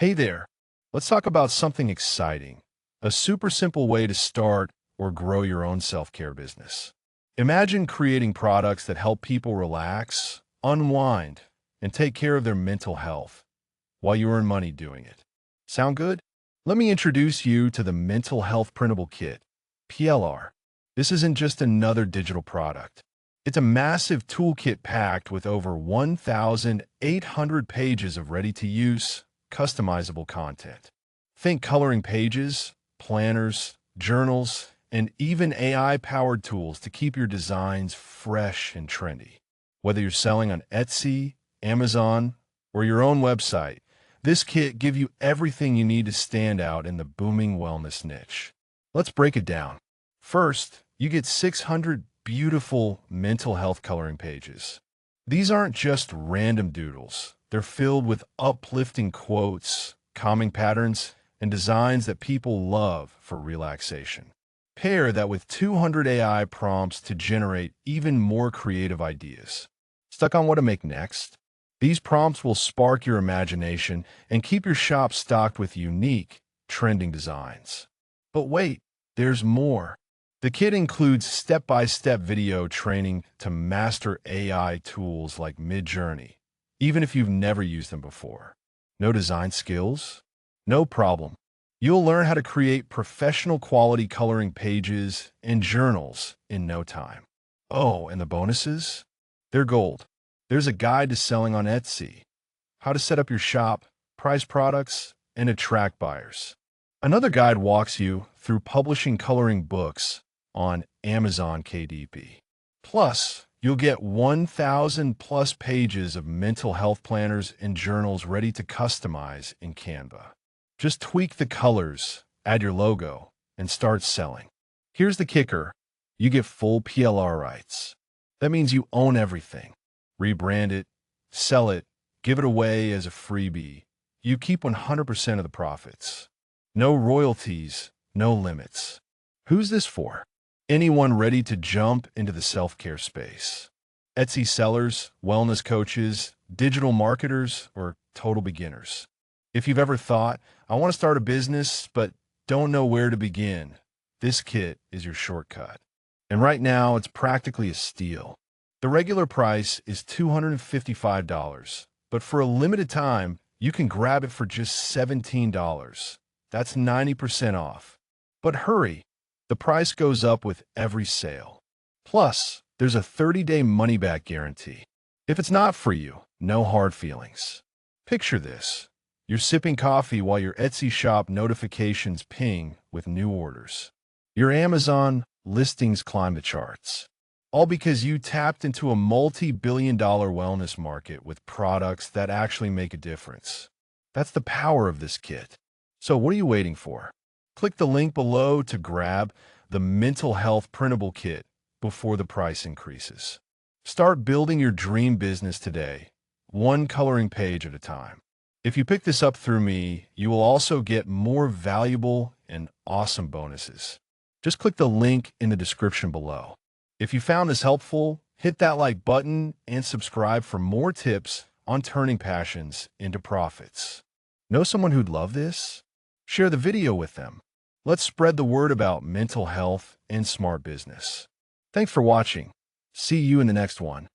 Hey there, let's talk about something exciting, a super simple way to start or grow your own self-care business. Imagine creating products that help people relax, unwind, and take care of their mental health while you earn money doing it. Sound good? Let me introduce you to the Mental Health Printable Kit, PLR. This isn't just another digital product. It's a massive toolkit packed with over 1,800 pages of ready-to-use, customizable content. Think coloring pages, planners, journals, and even AI-powered tools to keep your designs fresh and trendy. Whether you're selling on Etsy, Amazon, or your own website, this kit gives you everything you need to stand out in the booming wellness niche. Let's break it down. First, you get 600 beautiful mental health coloring pages. These aren't just random doodles. They're filled with uplifting quotes, calming patterns, and designs that people love for relaxation. Pair that with 200 AI prompts to generate even more creative ideas. Stuck on what to make next? These prompts will spark your imagination and keep your shop stocked with unique, trending designs. But wait, there's more. The kit includes step-by-step video training to master AI tools like Midjourney, even if you've never used them before. No design skills? No problem. You'll learn how to create professional quality coloring pages and journals in no time. Oh, and the bonuses? They're gold. There's a guide to selling on Etsy, how to set up your shop, price products, and attract buyers. Another guide walks you through publishing coloring books on Amazon KDP. Plus, you'll get 1,000 plus pages of mental health planners and journals ready to customize in Canva. Just tweak the colors, add your logo, and start selling. Here's the kicker. You get full PLR rights. That means you own everything. Rebrand it, sell it, give it away as a freebie. You keep 100% of the profits. No royalties, no limits. Who's this for? Anyone ready to jump into the self-care space. Etsy sellers, wellness coaches, digital marketers, or total beginners. If you've ever thought, I want to start a business, but don't know where to begin, this kit is your shortcut. And right now, it's practically a steal. The regular price is $255, but for a limited time, you can grab it for just $17. That's 90% off. But hurry, the price goes up with every sale. Plus, there's a 30-day money-back guarantee. If it's not for you, no hard feelings. Picture this. You're sipping coffee while your Etsy shop notifications ping with new orders. Your Amazon listings climb the charts. All because you tapped into a multi-billion-dollar wellness market with products that actually make a difference. That's the power of this kit. So what are you waiting for? Click the link below to grab the Mental Health Printable Kit before the price increases. Start building your dream business today, one coloring page at a time. If you pick this up through me, you will also get more valuable and awesome bonuses. Just click the link in the description below. If you found this helpful, hit that like button and subscribe for more tips on turning passions into profits. Know someone who'd love this? Share the video with them. Let's spread the word about mental health and smart business. Thanks for watching. See you in the next one.